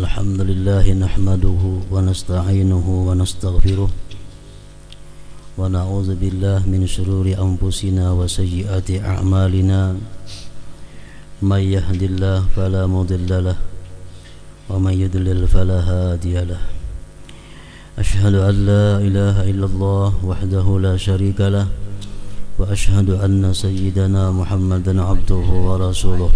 الحمد لله نحمده ونستعينه ونستغفره ونعوذ بالله من شرور أنفسنا وسيئات أعمالنا من يهد الله فلا مضل له ومن يضلل فلا هادي له أشهد أن لا إله إلا الله وحده لا شريك له وأشهد أن سيدنا محمدا عبده ورسوله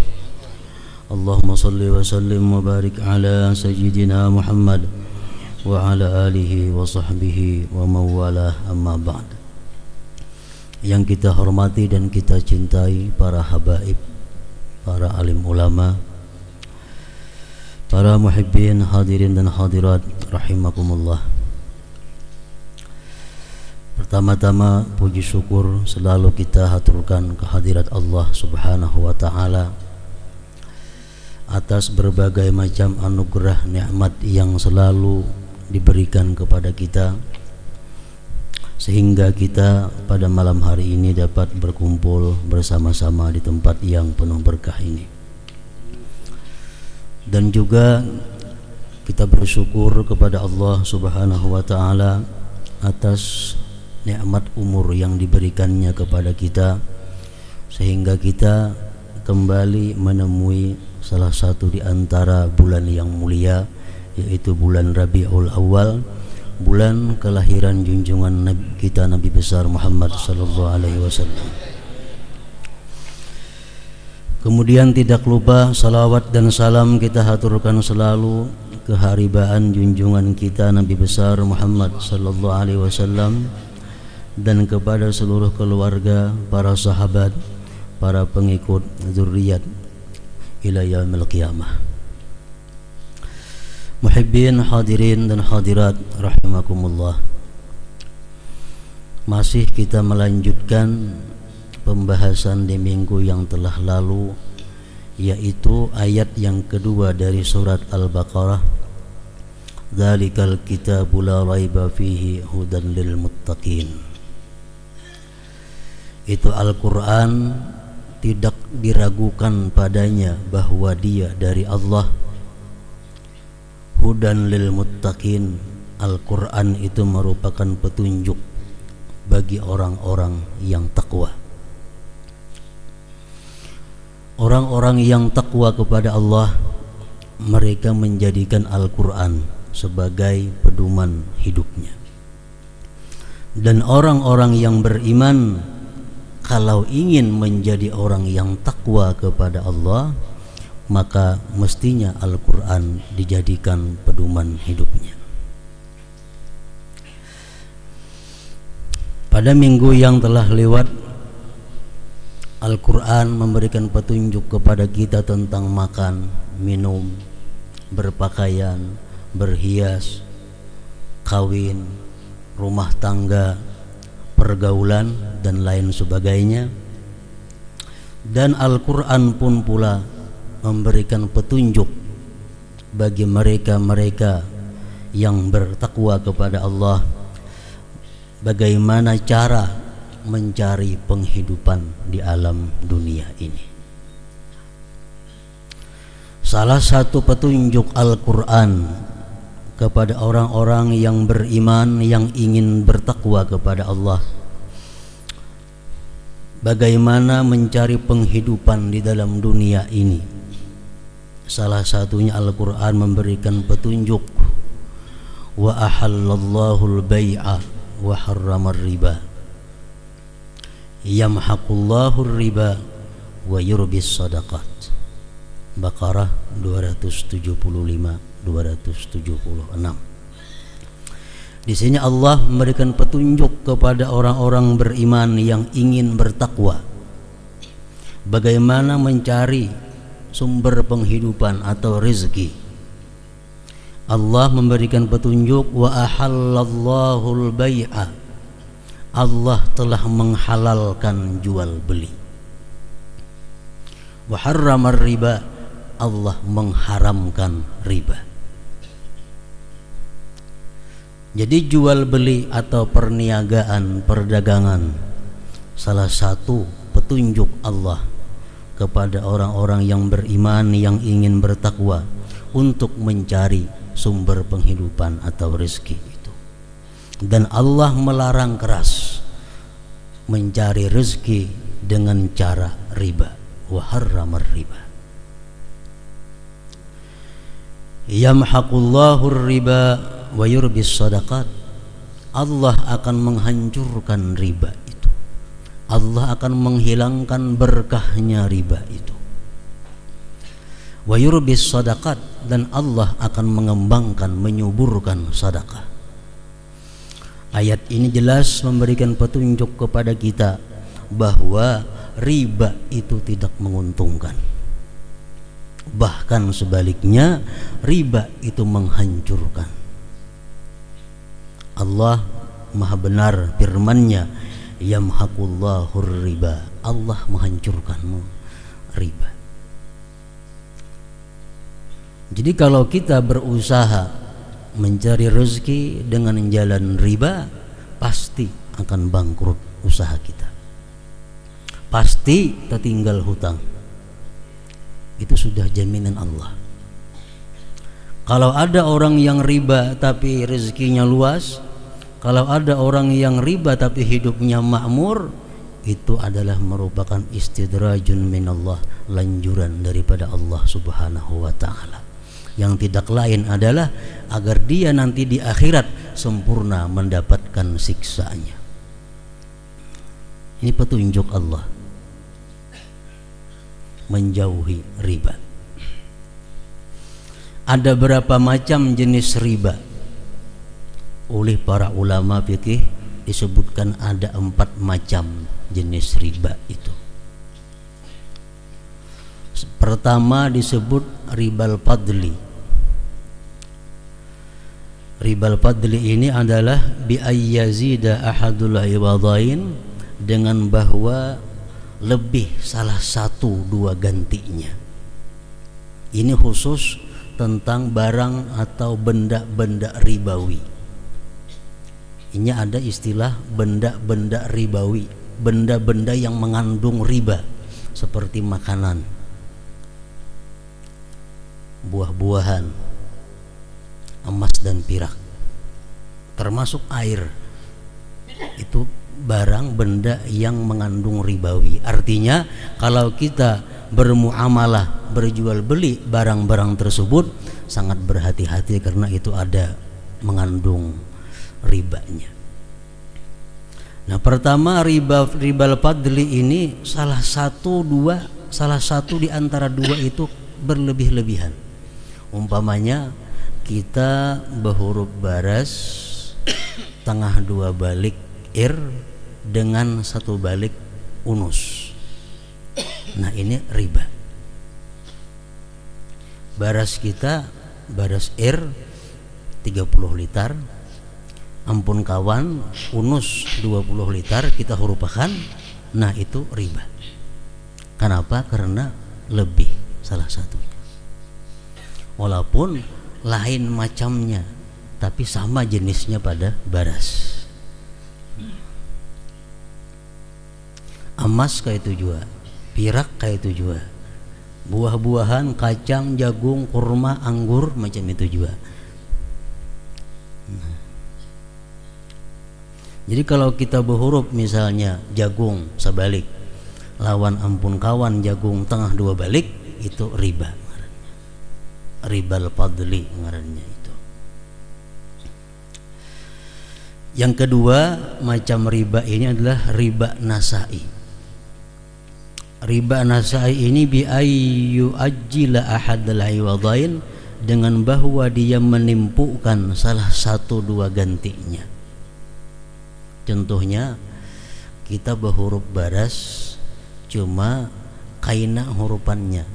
اللهم صل وسلم وبارك على سيدنا محمد وعلى آله وصحبه ومن والاه أما بعد. Yang kita hormati dan kita cintai para habaib, para alim ulama, para muhibbin hadirin dan hadirat rahimakumullah. Pertama-tama puji syukur selalu kita haturkan kehadirat Allah Subhanahu wa taala atas berbagai macam anugerah nikmat yang selalu diberikan kepada kita, sehingga kita pada malam hari ini dapat berkumpul bersama-sama di tempat yang penuh berkah ini. Dan juga kita bersyukur kepada Allah Subhanahu wa taala atas nikmat umur yang diberikannya kepada kita, sehingga kita kembali menemui salah satu di antara bulan yang mulia, yaitu bulan Rabiul Awal, bulan kelahiran junjungan Nabi kita, Nabi besar Muhammad sallallahu alaihi wasallam. Kemudian tidak lupa salawat dan salam kita haturkan selalu keharibaan junjungan kita Nabi besar Muhammad sallallahu alaihi wasallam dan kepada seluruh keluarga, para sahabat, para pengikut zuriat ila yaumil qiyamah. Muhibbin hadirin dan hadirat rahimakumullah. Masih kita melanjutkan pembahasan di minggu yang telah lalu, yaitu ayat yang kedua dari surat Al-Baqarah. Dzalikal kitabu la raiba fihi hudan lil muttaqin. Itu Al-Qur'an tidak diragukan padanya bahwa dia dari Allah. Hudan lil muttaqin, Al-Quran itu merupakan petunjuk bagi orang-orang yang takwa. Orang-orang yang takwa kepada Allah, mereka menjadikan Al-Quran sebagai pedoman hidupnya. Dan orang-orang yang beriman, kalau ingin menjadi orang yang takwa kepada Allah, maka mestinya Al-Quran dijadikan pedoman hidupnya. Pada minggu yang telah lewat, Al-Quran memberikan petunjuk kepada kita tentang makan, minum, berpakaian, berhias, kawin, rumah tangga, pergaulan dan lain sebagainya. Dan Al-Quran pun pula memberikan petunjuk bagi mereka-mereka yang bertakwa kepada Allah, bagaimana cara mencari penghidupan di alam dunia ini. Salah satu petunjuk Al-Quran kepada orang-orang yang beriman, yang ingin bertakwa kepada Allah, bagaimana mencari penghidupan di dalam dunia ini. Salah satunya Al-Quran memberikan petunjuk, wa ahallallahu al-bay'a wa harramar riba yamhaqullahu ar-riba wa yurbis sadaqat. Baqarah 275-276. Di sini Allah memberikan petunjuk kepada orang-orang beriman yang ingin bertakwa, bagaimana mencari sumber penghidupan atau rezeki. Allah memberikan petunjuk, wa ahallallahul bai'a, Allah telah menghalalkan jual beli. Wa harramar riba, Allah mengharamkan riba. Jadi jual beli atau perniagaan, perdagangan, salah satu petunjuk Allah kepada orang-orang yang beriman yang ingin bertakwa untuk mencari sumber penghidupan atau rezeki itu. Dan Allah melarang keras mencari rezeki dengan cara riba. Wa harramar riba. Yamhaqullahu riba wa yurbis sadaqat. Allah akan menghancurkan riba itu. Allah akan menghilangkan berkahnya riba itu. Wa yurbis sadaqat, dan Allah akan mengembangkan, menyuburkan sedekah. Ayat ini jelas memberikan petunjuk kepada kita bahwa riba itu tidak menguntungkan. Bahkan sebaliknya, riba itu menghancurkan. Allah Maha benar firman-Nya, yamhaqullahu riba. Allah menghancurkan riba. Jadi kalau kita berusaha mencari rezeki dengan jalan riba, pasti akan bangkrut usaha kita. Pasti tertinggal hutang. Itu sudah jaminan Allah. Kalau ada orang yang riba tapi rezekinya luas, kalau ada orang yang riba tapi hidupnya makmur, itu adalah merupakan istidrajun minallah, lanjuran daripada Allah Subhanahu wa taala. Yang tidak lain adalah agar dia nanti di akhirat sempurna mendapatkan siksaannya. Ini petunjuk Allah menjauhi riba. Ada berapa macam jenis riba? Oleh para ulama fikih disebutkan ada 4 macam jenis riba itu. Pertama disebut ribal fadli. Ribal fadli ini adalah bi ayyazida ahadul iwadain, dengan bahwa lebih salah satu dua gantinya. Ini khusus tentang barang atau benda-benda ribawi. Ini ada istilah benda-benda ribawi, benda-benda yang mengandung riba, seperti makanan, buah-buahan, emas dan perak, termasuk air. Itu barang benda yang mengandung ribawi. Artinya kalau kita bermuamalah, berjual beli barang-barang tersebut, sangat berhati-hati karena itu ada mengandung ribanya. Nah, pertama ribal fadli ini salah satu di antara dua itu berlebih-lebihan. Umpamanya kita berhuruf baras tengah 2 balik ir dengan 1 balik unus. Nah, ini riba. Baras kita, baras ir 30 liter, ampun kawan, unus 20 liter kita hurufkan. Nah, itu riba. Kenapa? Karena lebih salah satunya. Walaupun lain macamnya, tapi sama jenisnya pada baras. Emas kayak itu juga, pirak kayak itu juga, buah-buahan, kacang, jagung, kurma, anggur, macam itu juga. Jadi kalau kita berhuruf misalnya jagung sebalik, lawan ampun kawan jagung tengah 2 balik, itu riba. Ribal fadli ngarannya itu. Yang kedua macam riba ini adalah riba nasai. Riba nasai ini bi ayyu ajjila ahadal iwadain, dengan bahwa dia menimpukan salah satu 2 gantinya. Contohnya kita berhuruf baras, cuma kaina hurufannya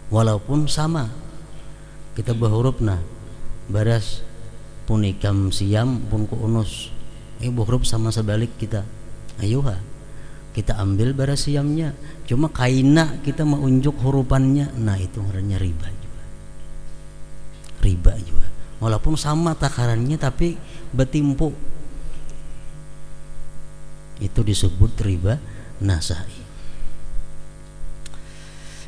walaupun sama. Kita berhuruf nah baras punikam siam pun ku unus, berhuruf sama sebalik kita. Ayuha, kita ambil baras siamnya, cuma kaina kita menunjuk hurufannya. Nah, itu namanya riba juga. Riba juga walaupun sama takarannya tapi betimpu, itu disebut riba nasai.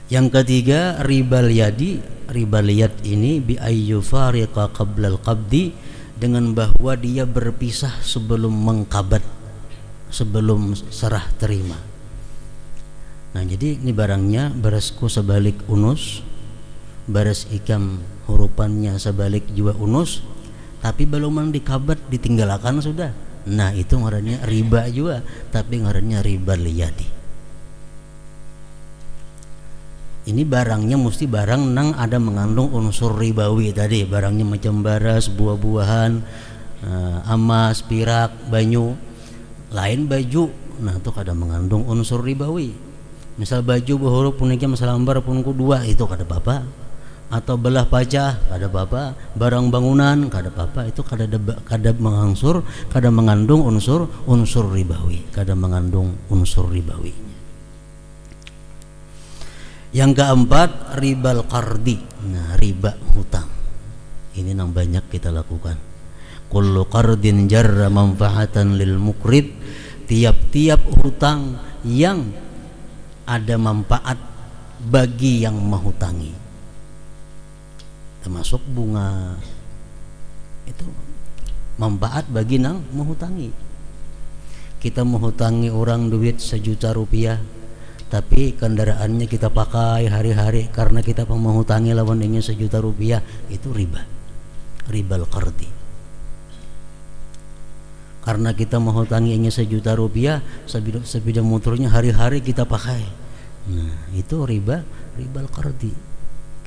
Yang ketiga ribal yadi, riba liyad ini bi ayyufariqa qabla al-qabdi, dengan bahwa dia berpisah sebelum mengqabad, sebelum serah terima. Nah, jadi ini barangnya beresku sebalik unus, bares ikam hurufannya sebalik jua unus, tapi belum dikabat ditinggalkan sudah. Nah, itu ngarannya riba juga, tapi ngarannya riba liyadi. Ini barangnya mesti barang nang ada mengandung unsur ribawi tadi. Barangnya macam baras, buah-buahan, emas, pirak, banyu. Lain baju, nah itu kada mengandung unsur ribawi. Misal baju berhuruf punika masalah lambar pun dua, itu kada apa-apa. Atau belah pacah kada apa-apa. Barang bangunan kada apa-apa. Itu kada mengandung unsur ribawi, kada mengandung unsur ribawi. Yang keempat, ribal qardi. Nah, riba hutang. Ini yang banyak kita lakukan. Kullu qardin jarra manfaatan lil muqrid. Tiap-tiap hutang yang ada manfaat bagi yang menghutangi, termasuk bunga, itu manfaat bagi yang menghutangi. Kita menghutangi orang duit 1 juta rupiah, tapi kendaraannya kita pakai hari-hari karena kita menghutangi lawan ingin 1 juta rupiah, itu riba, ribal qardi. Karena kita menghutangi ingin 1 juta rupiah, sepeda motornya hari-hari kita pakai, nah itu ribal qardi.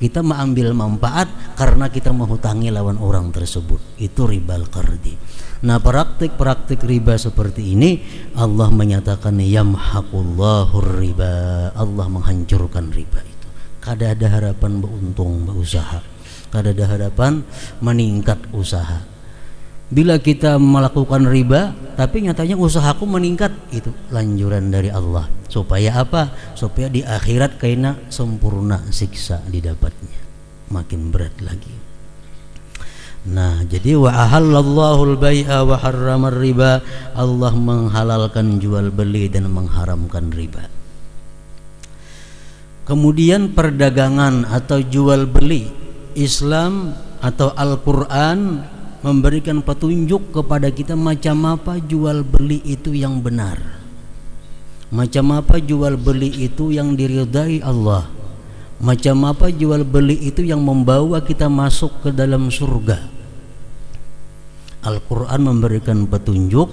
Kita mengambil manfaat karena kita menghutangi lawan orang tersebut, itu ribal qardi. Nah, praktik-praktik riba seperti ini Allah menyatakan yamhaqullahu riba, Allah menghancurkan riba itu. Kada ada harapan beruntung berusaha, kada ada harapan meningkat usaha. Bila kita melakukan riba tapi nyatanya usahaku meningkat, itu lanjuran dari Allah. Supaya apa? Supaya di akhirat kaina sempurna siksa didapatnya, makin berat lagi. Nah, jadi wa ahallallahu al-bai'a wa harramar riba, Allah menghalalkan jual beli dan mengharamkan riba. Kemudian perdagangan atau jual beli, Islam atau Al-Qur'an memberikan petunjuk kepada kita macam apa jual beli itu yang benar, macam apa jual beli itu yang diridai Allah, macam apa jual beli itu yang membawa kita masuk ke dalam surga. Al-Quran memberikan petunjuk,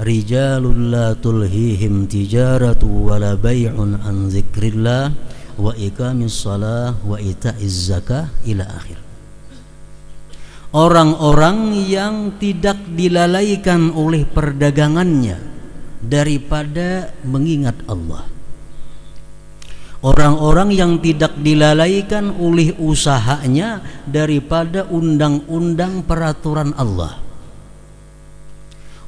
rijalul la tulhihim tijaratu wala bay'un an zikrillah wa iqamis salah wa ita'iz zakah ila akhir. Orang-orang yang tidak dilalaikan oleh perdagangannya daripada mengingat Allah. Orang-orang yang tidak dilalaikan oleh usahanya daripada undang-undang peraturan Allah.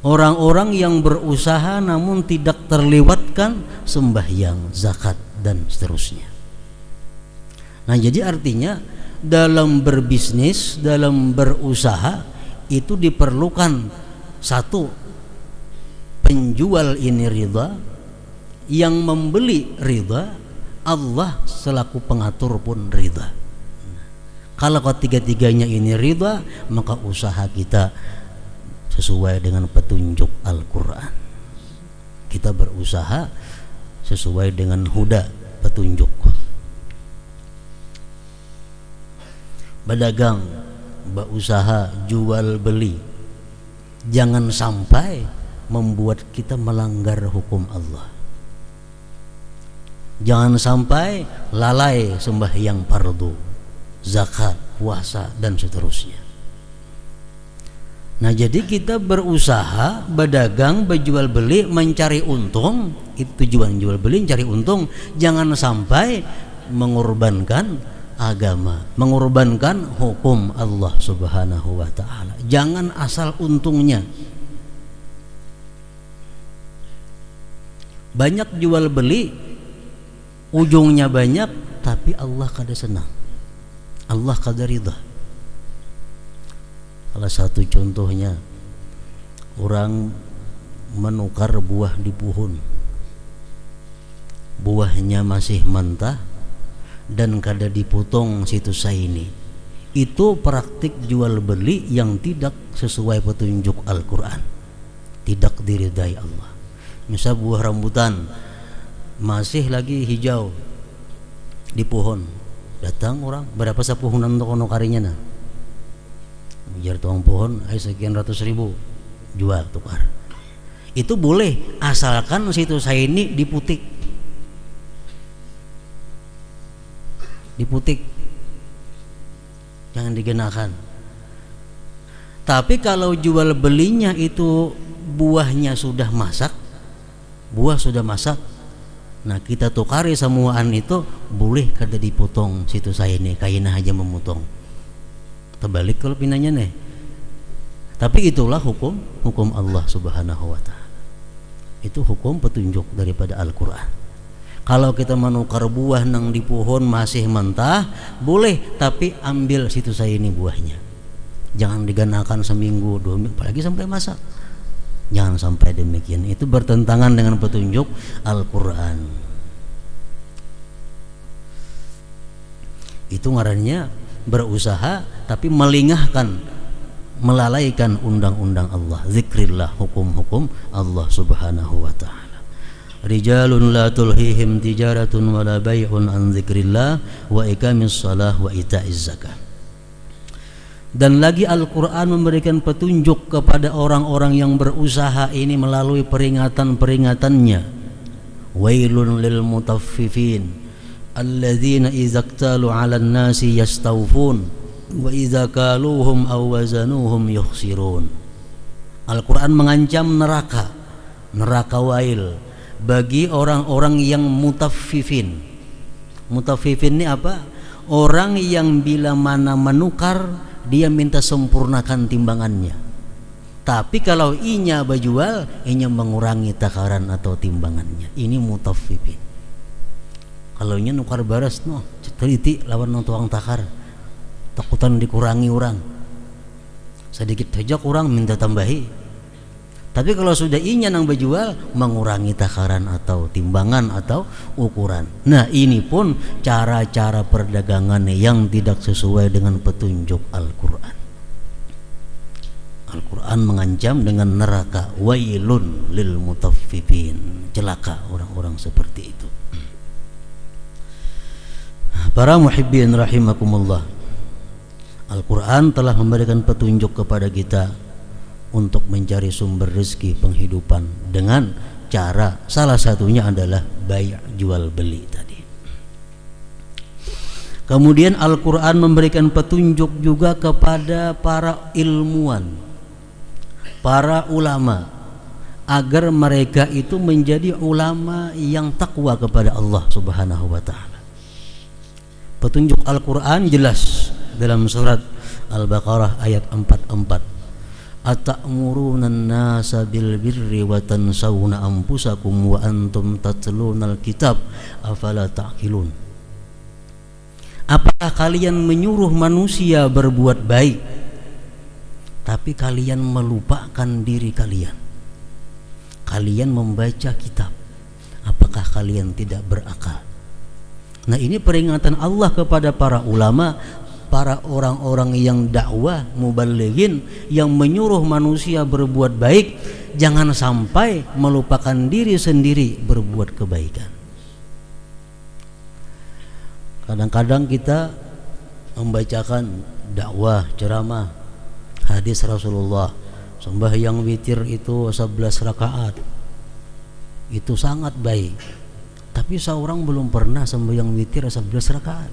Orang-orang yang berusaha namun tidak terlewatkan sembahyang, zakat dan seterusnya. Nah, jadi artinya dalam berbisnis, dalam berusaha itu diperlukan satu, penjual ini ridha, yang membeli ridha, Allah selaku pengatur pun ridha. Kalau ketiga-tiganya ini ridha, maka usaha kita sesuai dengan petunjuk Al-Quran. Kita berusaha sesuai dengan huda, petunjuk. Berdagang, berusaha, jual beli, jangan sampai membuat kita melanggar hukum Allah. Jangan sampai lalai sembahyang fardu, zakat, puasa dan seterusnya. Nah, jadi kita berusaha, berdagang, berjual beli, mencari untung. Itu tujuan jual beli, mencari untung. Jangan sampai mengorbankan agama, mengorbankan hukum Allah Subhanahu wa ta'ala. Jangan asal untungnya. Banyak jual beli, ujungnya banyak, tapi Allah kada senang, Allah kada ridha. Salah satu contohnya, orang menukar buah di pohon, buahnya masih mentah, dan kada dipotong situ saini. Itu praktik jual beli yang tidak sesuai petunjuk Al-Quran, tidak diridai Allah. Misal buah rambutan masih lagi hijau di pohon, datang orang berapa sepuhunan untuk karinya nah, biar tuang pohon sekian ratus ribu, jual tukar. Itu boleh asalkan situ saya ini diputik jangan digenakan. Tapi kalau jual belinya itu buah sudah masak, nah kita tukari semuaan itu boleh kada dipotong situ saya ini, kaina aja memotong terbalik kalau pinanya nih. Tapi itulah hukum Allah Subhanahu wa ta'ala. Itu hukum petunjuk daripada Al-Quran. Kalau kita menukar buah nang di pohon masih mentah boleh, tapi ambil situ saya ini buahnya, jangan diganakan seminggu 2 minggu apalagi sampai masak, jangan sampai demikian. Itu bertentangan dengan petunjuk Al-Quran. Itu ngarannya berusaha tapi melingahkan, melalaikan undang-undang Allah, zikrillah, hukum-hukum Allah Subhanahu wa ta'ala. Rijalun la tulhihim tijaratun wala bay'un an zikrillah wa iqamis shalah wa ita'iz zakah. Dan lagi Al-Quran memberikan petunjuk kepada orang-orang yang berusaha ini melalui peringatan-peringatannya. Wailun lil mutaffifin alladzina idza iktalu 'alan nasi yastawfun wa idza kaluhum aw wazanuhum yukhsirun. Al-Quran mengancam neraka wail bagi orang-orang yang mutaffifin. Mutaffifin ini apa? Orang yang bila mana menukar dia minta sempurnakan timbangannya, tapi kalau inya berjual inya mengurangi takaran atau timbangannya. Ini mutaffifin. Kalau inya nukar baras no teliti lawan nang tuang takar, takutan dikurangi orang sedikit saja, kurang minta tambahi. Tapi kalau sudah inya nang berjual mengurangi takaran atau timbangan atau ukuran. Nah ini pun cara-cara perdagangan yang tidak sesuai dengan petunjuk Al-Quran. Al-Quran mengancam dengan neraka, wailun lil mutaffifin, celaka orang-orang seperti itu. Para muhibbin rahimakumullah, Al-Quran telah memberikan petunjuk kepada kita untuk mencari sumber rezeki penghidupan dengan cara salah satunya adalah bay' jual beli tadi. Kemudian Al-Quran memberikan petunjuk juga kepada para ilmuwan, para ulama, agar mereka itu menjadi ulama yang takwa kepada Allah Subhanahu wa ta'ala. Petunjuk Al-Quran jelas dalam surat Al-Baqarah ayat 44. Atamuruna an-nasa bil birri wa tansawna anfusakum wa antum tatlunal kitab afala ta'qilun. Apakah kalian menyuruh manusia berbuat baik tapi kalian melupakan diri kalian? Kalian membaca kitab, apakah kalian tidak berakal? Nah ini peringatan Allah kepada para ulama, para orang-orang yang dakwah, mubalighin, yang menyuruh manusia berbuat baik, jangan sampai melupakan diri sendiri berbuat kebaikan. Kadang-kadang kita membacakan dakwah, ceramah, hadis Rasulullah, sembahyang witir itu 11 rakaat, itu sangat baik. Tapi seorang belum pernah sembahyang witir 11 rakaat.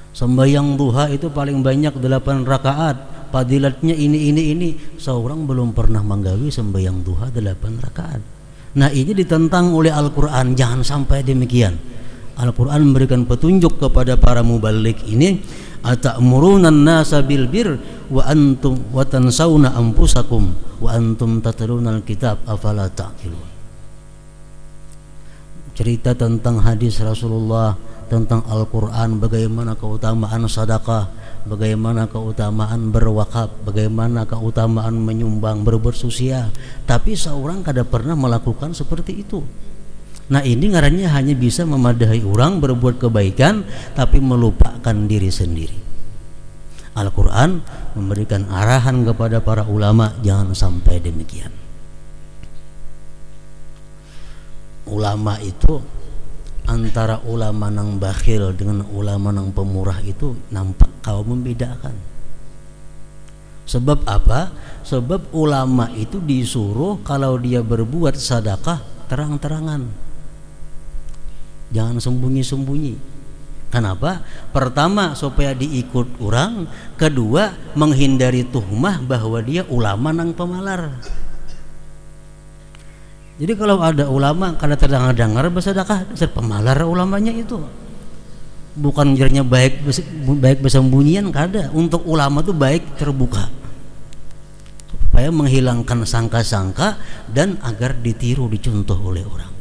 Sembahyang duha itu paling banyak 8 rakaat, fadilatnya ini. Seorang belum pernah menggawi sembahyang duha 8 rakaat. Nah ini ditentang oleh Al-Quran, jangan sampai demikian. Al-Quran memberikan petunjuk kepada para mubaligh ini, atamuruna an-nasa bil bir wa antum wa tansawna anfusakum wa antum tatlunal kitab afala ta'qilun. Cerita tentang hadis Rasulullah, tentang Al-Quran, bagaimana keutamaan sedekah, bagaimana keutamaan berwakaf, bagaimana keutamaan menyumbang, berbuat sosial. Tapi seorang kada pernah melakukan seperti itu. Nah ini ngarannya hanya bisa memadahi orang berbuat kebaikan tapi melupakan diri sendiri. Al-Quran memberikan arahan kepada para ulama jangan sampai demikian. Ulama itu antara ulama nang bakhil dengan ulama nang pemurah itu nampak kau membedakan. Sebab apa? Sebab ulama itu disuruh kalau dia berbuat sedekah terang-terangan. Jangan sembunyi-sembunyi. Kenapa? Pertama supaya diikut orang, kedua menghindari tuhmah bahwa dia ulama nang pemalar. Jadi kalau ada ulama kada terdengar bersedekah, pemalar ulamanya itu. Bukan jadinya baik bersembunyian, kada. Untuk ulama itu baik terbuka. Supaya menghilangkan sangka-sangka dan agar ditiru dicontoh oleh orang.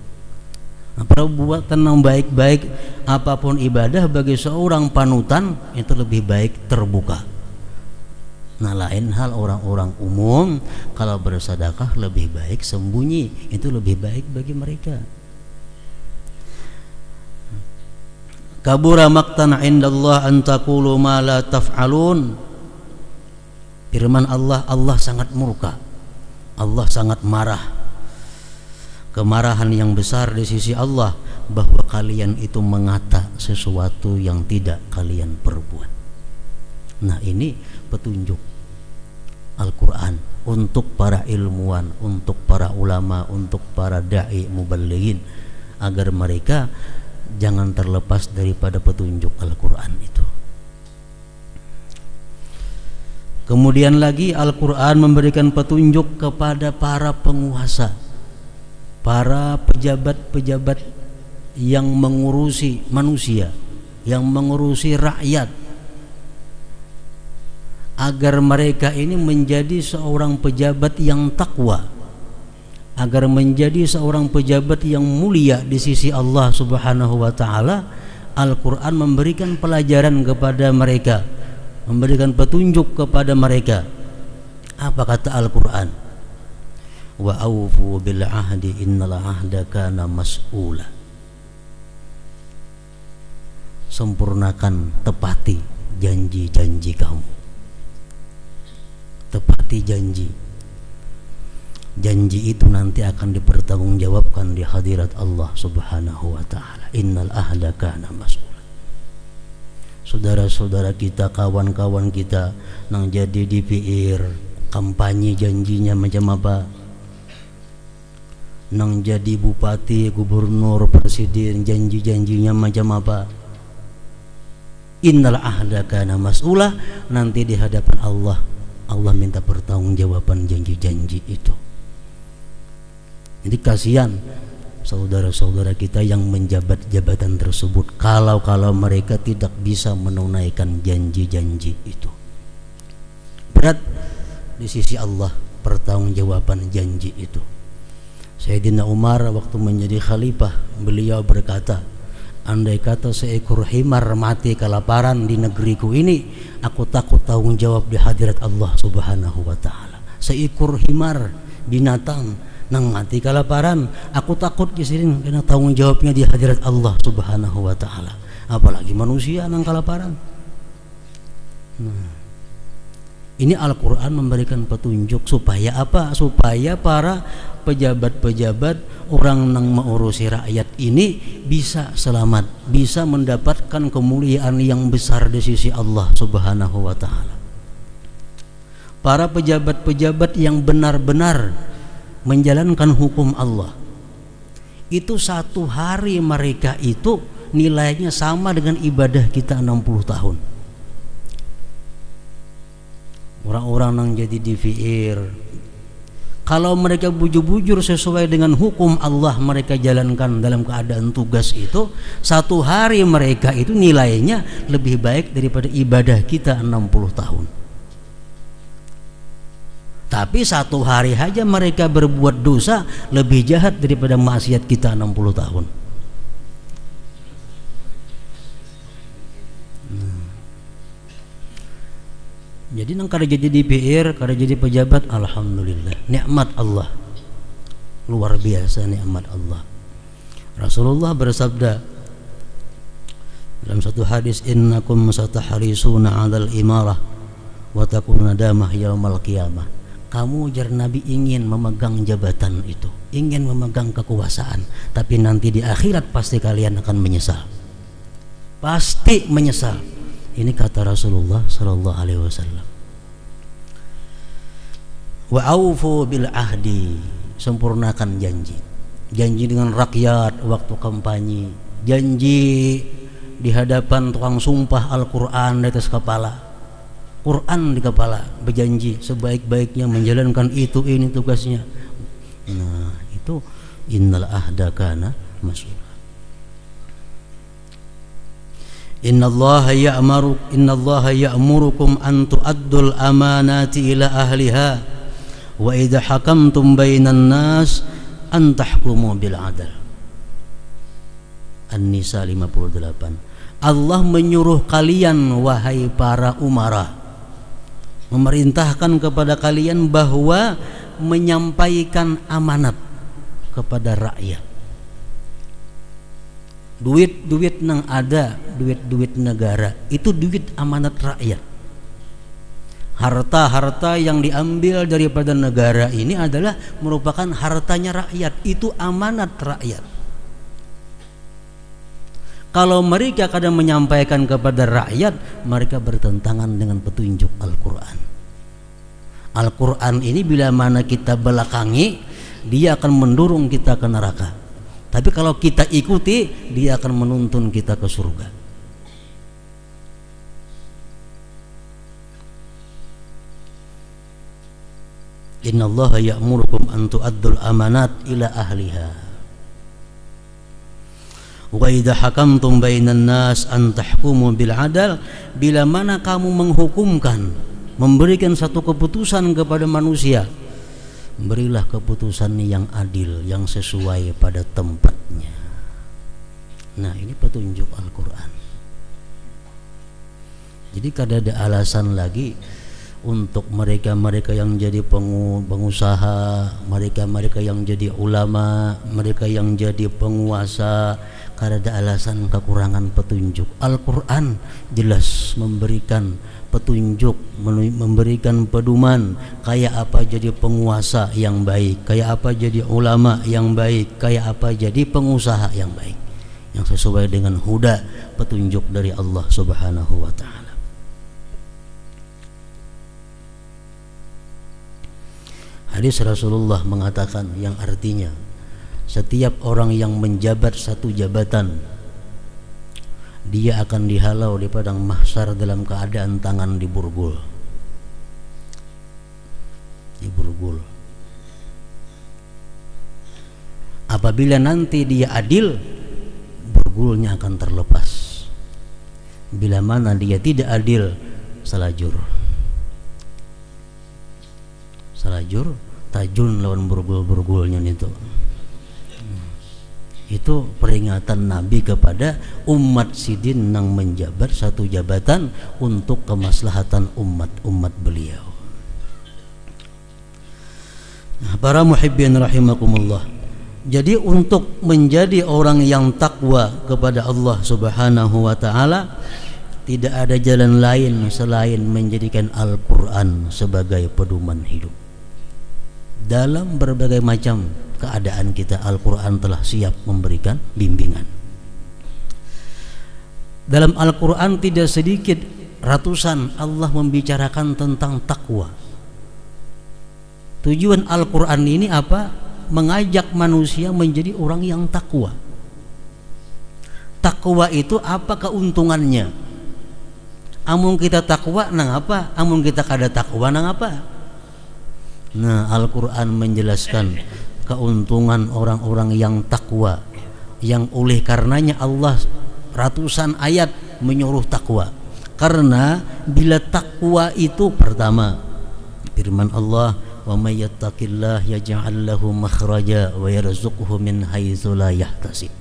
Nah, perbuatan yang baik-baik apapun ibadah bagi seorang panutan itu lebih baik terbuka. Nah lain hal orang-orang umum kalau bersedekah lebih baik sembunyi, itu lebih baik bagi mereka. Kabura maqtan 'indallah an taqulu ma la taf'alun. Firman Allah, Allah sangat murka, Allah sangat marah. Kemarahan yang besar di sisi Allah bahwa kalian itu mengata sesuatu yang tidak kalian perbuat. Nah ini petunjuk Al-Quran untuk para ilmuwan, untuk para ulama, untuk para da'i muballighin agar mereka jangan terlepas daripada petunjuk Al-Quran itu. Kemudian lagi Al-Quran memberikan petunjuk kepada para penguasa, para pejabat-pejabat yang mengurusi manusia, yang mengurusi rakyat, agar mereka ini menjadi seorang pejabat yang takwa, agar menjadi seorang pejabat yang mulia di sisi Allah Subhanahu wa taala. Al-Quran memberikan pelajaran kepada mereka, memberikan petunjuk kepada mereka. Apa kata Al-Quran? Wa aufu bil ahdi innal ahda kana mas'ula. Sempurnakan, tepati janji-janji kamu. Tepati janji. Janji itu nanti akan dipertanggungjawabkan di hadirat Allah Subhanahu wa taala. Innal ahda kana mas'ula. Saudara-saudara kita, kawan-kawan kita nang jadi DPR, kampanye janjinya macam apa? Nang jadi bupati, gubernur, presiden, janji-janjinya macam apa? Innal ahda kana mas'ula. Nanti di hadapan Allah, Allah minta pertanggungjawaban janji-janji itu. Jadi kasihan saudara-saudara kita yang menjabat jabatan tersebut kalau mereka tidak bisa menunaikan janji-janji itu. Berat di sisi Allah pertanggungjawaban janji itu. Sayyidina Umar waktu menjadi khalifah, beliau berkata, andai kata seekor himar mati kelaparan di negeriku ini, aku takut tanggung jawab di hadirat Allah Subhanahu wa taala. Seekor himar, binatang nang mati kelaparan, aku takut di sini kena tanggung jawabnya di hadirat Allah Subhanahu wa taala. Apalagi manusia nang kelaparan. Nah, ini Al-Quran memberikan petunjuk supaya apa? Supaya para pejabat-pejabat, orang yang mengurusi rakyat ini bisa selamat, bisa mendapatkan kemuliaan yang besar di sisi Allah Subhanahu wa taala. Para pejabat-pejabat yang benar-benar menjalankan hukum Allah, itu satu hari mereka itu nilainya sama dengan ibadah kita 60 tahun. Orang-orang yang jadi DPR, kalau mereka bujur-bujur sesuai dengan hukum Allah mereka jalankan dalam keadaan tugas itu, satu hari mereka itu nilainya lebih baik daripada ibadah kita 60 tahun. Tapi satu hari saja mereka berbuat dosa lebih jahat daripada maksiat kita 60 tahun. Jadi nang kada jadi DPR, kada jadi pejabat, alhamdulillah, nikmat Allah. Luar biasa nikmat Allah. Rasulullah bersabda dalam satu hadis, innakum satahrisuna 'alal imarah wa takunu nadamah yaumal qiyamah. Kamu jar Nabi ingin memegang jabatan itu, ingin memegang kekuasaan, tapi nanti di akhirat pasti kalian akan menyesal. Pasti menyesal. Ini kata Rasulullah sallallahu alaihi wasallam. Wa aufu bil ahdi, sempurnakan janji. Janji dengan rakyat waktu kampanye, janji di hadapan tukang sumpah Al-Quran di atas kepala, Quran di kepala, berjanji sebaik-baiknya menjalankan itu, ini tugasnya. Nah itu innal ahda kana mas'ula. Innallaha ya'murukum an tu'addul amanati ila ahliha wa idha hakamtum bainan nas an tahkumu bil adl. An-Nisa 58. Allah menyuruh kalian wahai para umara, memerintahkan kepada kalian bahwa menyampaikan amanat kepada rakyat. Duit nang ada, duit negara, itu duit amanat rakyat. Harta-harta yang diambil daripada negara ini adalah merupakan hartanya rakyat, itu amanat rakyat. Kalau mereka kadang menyampaikan kepada rakyat, mereka bertentangan dengan petunjuk Al-Quran. Al-Quran ini bila mana kita belakangi, dia akan mendorong kita ke neraka. Tapi kalau kita ikuti, dia akan menuntun kita ke surga. Innallaha ya'murukum an tu'addul amanat ila ahliha wa idha hakamtum bainan nas an tahkumu bil adl. Bila mana kamu menghukumkan, memberikan satu keputusan kepada manusia, berilah keputusan yang adil, yang sesuai pada tempatnya. Nah ini petunjuk Al-Quran. Jadi kada ada alasan lagi untuk mereka-mereka yang jadi pengusaha, mereka-mereka yang jadi ulama, mereka yang jadi penguasa, kada ada alasan kekurangan petunjuk. Al-Quran jelas memberikan petunjuk, memberikan pedoman kayak apa jadi penguasa yang baik, kayak apa jadi ulama yang baik, kayak apa jadi pengusaha yang baik, yang sesuai dengan huda, petunjuk dari Allah Subhanahu wa ta'ala. Hadis Rasulullah mengatakan yang artinya setiap orang yang menjabat satu jabatan, dia akan dihalau di padang mahsyar dalam keadaan tangan diborgol. Diborgol. Apabila nanti dia adil, borgolnya akan terlepas. Bila mana dia tidak adil, salajur. Salajur, tajun lawan borgol-borgolnya itu. Itu peringatan Nabi kepada umat sidin yang menjabat satu jabatan untuk kemaslahatan umat beliau. Nah, para muhibbin rahimakumullah. Jadi untuk menjadi orang yang takwa kepada Allah Subhanahu wa ta'ala, tidak ada jalan lain selain menjadikan Al-Quran sebagai pedoman hidup. Dalam berbagai macam keadaan kita, Al-Quran telah siap memberikan bimbingan. Dalam Al-Quran tidak sedikit, ratusan Allah membicarakan tentang takwa. Tujuan Al-Quran ini apa? Mengajak manusia menjadi orang yang takwa. Takwa itu apa keuntungannya? Amun kita takwa nang apa? Amun kita kada takwa nang apa? Nah, Al-Quran menjelaskan keuntungan orang-orang yang takwa, yang oleh karenanya Allah ratusan ayat menyuruh takwa. Karena bila takwa itu pertama, firman Allah, wa may yattaqillah yaj'al lahu makhraja wa yarzuqhu min haitsu la yahtasib.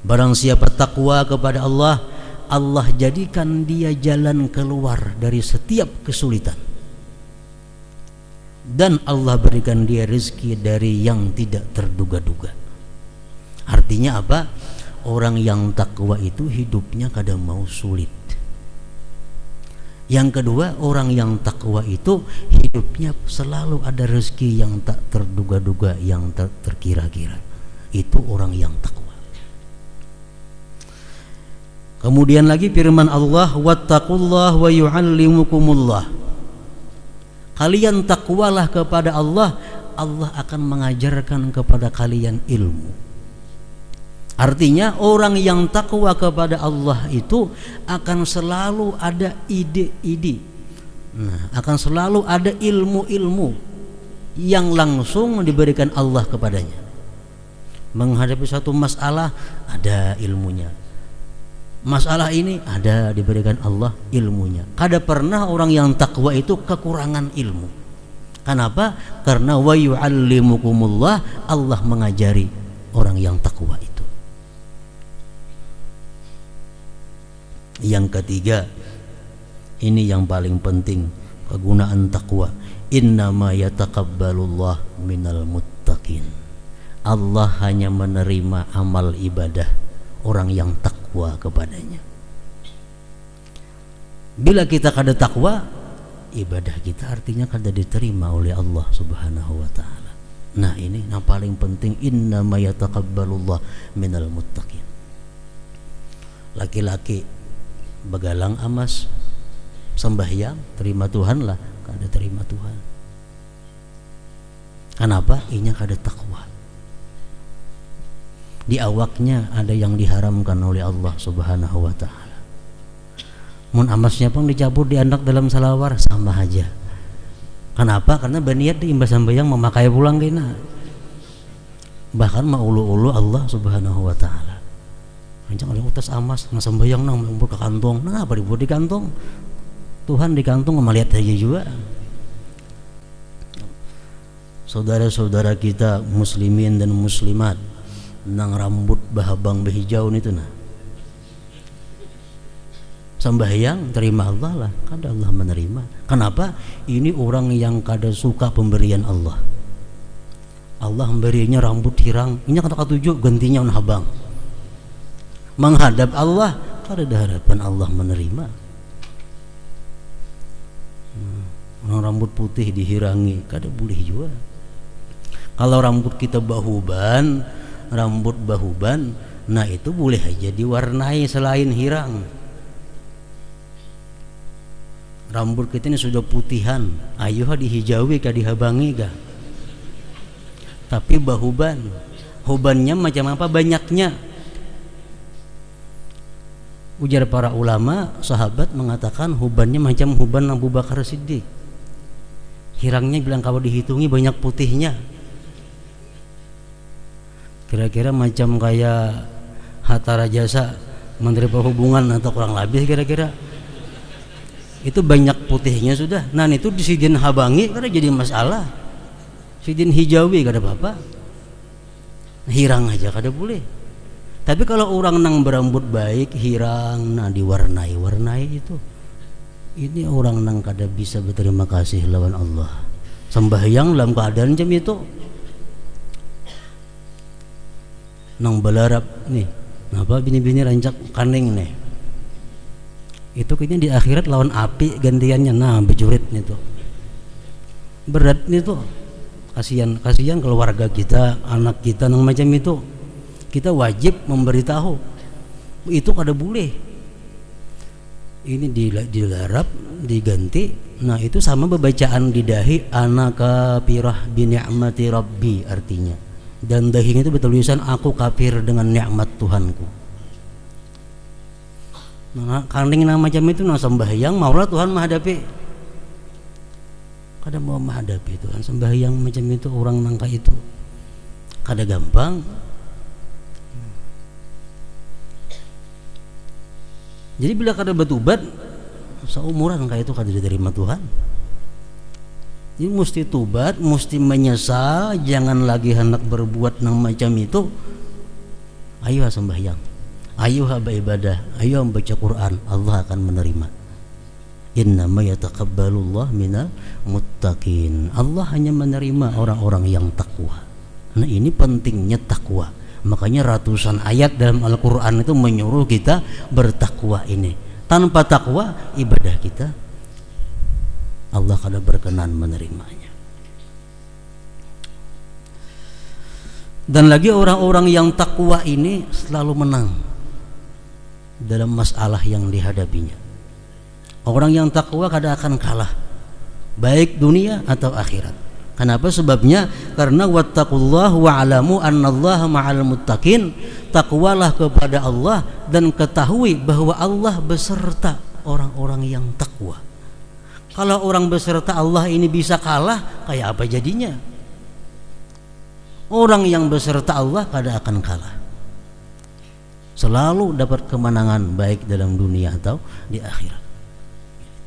Barang siapa takwa kepada Allah, Allah jadikan dia jalan keluar dari setiap kesulitan, dan Allah berikan dia rezeki dari yang tidak terduga-duga. Artinya apa? Orang yang takwa itu hidupnya kadang mau sulit. Yang kedua, orang yang takwa itu hidupnya selalu ada rezeki yang tak terduga-duga, yang terkira-kira. Itu orang yang takwa. Kemudian lagi firman Allah, wattaqullah wa yu'allimukumullah. Kalian takwalah kepada Allah, Allah akan mengajarkan kepada kalian ilmu. Artinya orang yang takwa kepada Allah itu akan selalu ada ide-ide, akan selalu ada ilmu-ilmu yang langsung diberikan Allah kepadanya. Menghadapi satu masalah ada ilmunya, masalah ini ada diberikan Allah ilmunya. Kada pernah orang yang takwa itu kekurangan ilmu. Kenapa? Karena wa yu'allimukumullah, Allah mengajari orang yang takwa itu. Yang ketiga, ini yang paling penting, kegunaan takwa. Innama yataqabbalullah minal muttaqin. Allah hanya menerima amal ibadah orang yang takwa kepadanya. Bila kita kada takwa, ibadah kita artinya kada diterima oleh Allah Subhanahu wa taala. Nah, ini yang paling penting, innama yataqabbalullah minal muttaqin. Laki-laki begalang amas sembahyang terima Tuhan lah, kada terima Tuhan. Kenapa? Inya kada takwa. Di awaknya ada yang diharamkan oleh Allah Subhanahu wa taala. Mun amasnya pun dicabut diandak dalam salawar sama aja. Kenapa? Karena berniat diimbas sembahyang memakai pulang kena. Bahkan maulu-ulu Allah Subhanahu wa taala. Anjang oleh utas amas nang sembahyang nang ngumpul ke kantong. Nah, apa dibuat di kantong? Tuhan di kantong melihat aja juga. Saudara-saudara kita muslimin dan muslimat nang rambut bahabang behijau itu nah. Sembahyang terima Allah lah, kada Allah menerima. Kenapa? Ini orang yang kada suka pemberian Allah. Allah memberinya rambut hirang, ini kata ketujuh gantinya on habang. Menghadap Allah, kada ada harapan Allah menerima. Orang rambut putih dihirangi, kada boleh juga. Kalau rambut kita rambut bahuban, nah itu boleh aja diwarnai selain hirang. Rambut kita ini sudah putihan, ayuh dihijawi kah dihabangi kah. Tapi hubannya macam apa banyaknya. Ujar para ulama, sahabat mengatakan hubannya macam huban Abu Bakar Siddiq. Hirangnya bilang kalau dihitungi banyak putihnya. Kira-kira macam kayak Hatta Rajasa Menteri Perhubungan atau kurang lebih kira-kira. Itu banyak putihnya sudah. Nah itu disidin habangi kada jadi masalah. Sidin hijawi kada apa-apa. Hirang aja kada boleh. Tapi kalau orang nang berambut baik hirang, nah diwarnai itu, ini orang nang kada bisa berterima kasih lawan Allah. Sembahyang dalam keadaan jam itu, nang belarap nih, apa bini-bini rancak kaning nih, itu kayaknya di akhirat lawan api gantiannya, nah bejurit nih tuh, berat nih tuh, kasihan keluarga kita, anak kita nang macam itu. Kita wajib memberitahu itu kada boleh. Ini dilarap, diganti. Nah itu sama bebacaan di dahi anaka pirah bi ni'mati rabbi artinya. Dan dahinya itu bertulisan aku kafir dengan nikmat Tuhanku. Nah kaning nama macam itu nah sembahyang maulah Tuhan menghadapi. Kada mau menghadapi Tuhan sembahyang macam itu orang nangka itu. Kada gampang. Jadi bila kada bertobat seumuran kayak itu kada diterima Tuhan. Jadi mesti tobat, mesti menyesal, jangan lagi hendak berbuat nang macam itu. Ayo sembahyang, ayo beribadah, ayo membaca Quran, Allah akan menerima. Innama yataqabbalullah minal muttaqin. Allah hanya menerima orang-orang yang takwa. Nah ini pentingnya takwa. Makanya ratusan ayat dalam Al-Quran itu menyuruh kita bertakwa ini. Tanpa takwa ibadah kita Allah kada berkenan menerimanya. Dan lagi orang-orang yang takwa ini selalu menang dalam masalah yang dihadapinya. Orang yang takwa kada akan kalah, baik dunia atau akhirat. Kenapa? Sebabnya karena wattaqullah wa'lamu annallaha ma'al muttaqin. Takwalah kepada Allah dan ketahui bahwa Allah beserta orang-orang yang takwa. Kalau orang beserta Allah ini bisa kalah, kayak apa jadinya? Orang yang beserta Allah kada akan kalah, selalu dapat kemenangan baik dalam dunia atau di akhirat.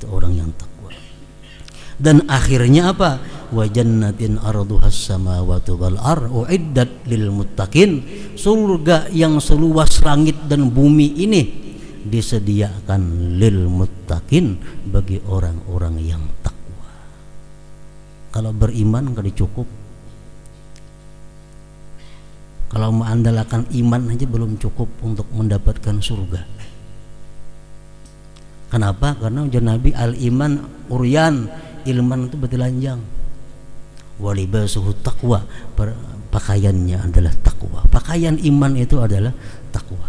Itu orang yang takwa. Dan akhirnya apa? Wa jannatin arduhas samawati wal ardh uiddat lil muttaqin. Surga yang seluas langit dan bumi ini disediakan lil muttaqin, bagi orang-orang yang takwa. Kalau beriman kada cukup. Kalau mengandalkan iman aja belum cukup untuk mendapatkan surga. Kenapa? Karena ujar Nabi, al-iman uryan, ilman itu bertelanjang. Walibasuhu taqwa, pakaiannya adalah takwa. Pakaian iman itu adalah takwa.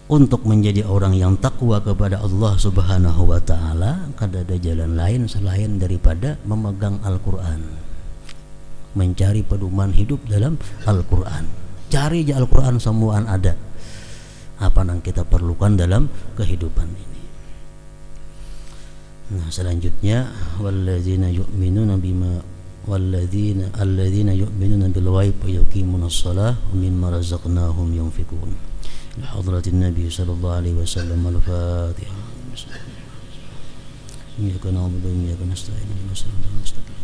Untuk menjadi orang yang takwa kepada Allah Subhanahu wa taala, kada ada jalan lain selain daripada memegang Al-Qur'an. Mencari pedoman hidup dalam Al-Qur'an. Cari aja Al-Qur'an, semuaan ada. Apa yang kita perlukan dalam kehidupan ini. Nah, selanjutnya walladzina yu'minuna yu'minuna bil ghaib wa yuqimunas shalah wa mimma razaqnahum yunfiqun. Li hadratin Nabi sallallahu alaihi wasallam. Al-Fatihah. Iyyaka na'budu wa iyyaka nasta'in. Ihdinas siratal mustaqim.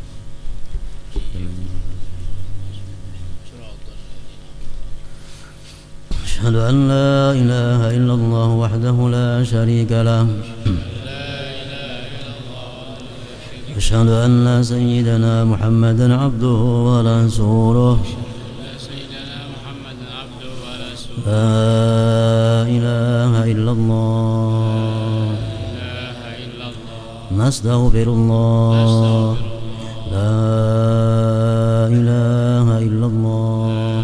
أشهد أن لا إله إلا الله وحده لا شريك له أشهد أن سيدنا محمدا عبده ورسوله لا إله إلا الله نستغفر الله لا إله إلا الله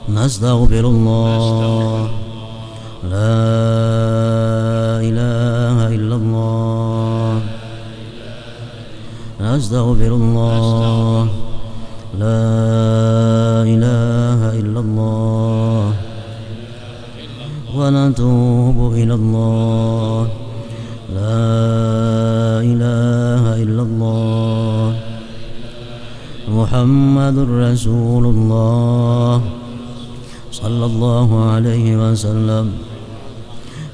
نستغفر الله لا إله إلا الله نستغفر الله لا إله إلا الله ونتوب إلى الله لا إله إلا الله محمد رسول الله صلى الله عليه وسلم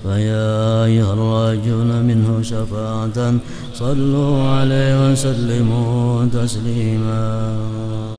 فيا أيها الراجون منه شفاعة صلوا عليه وسلموا تسليما.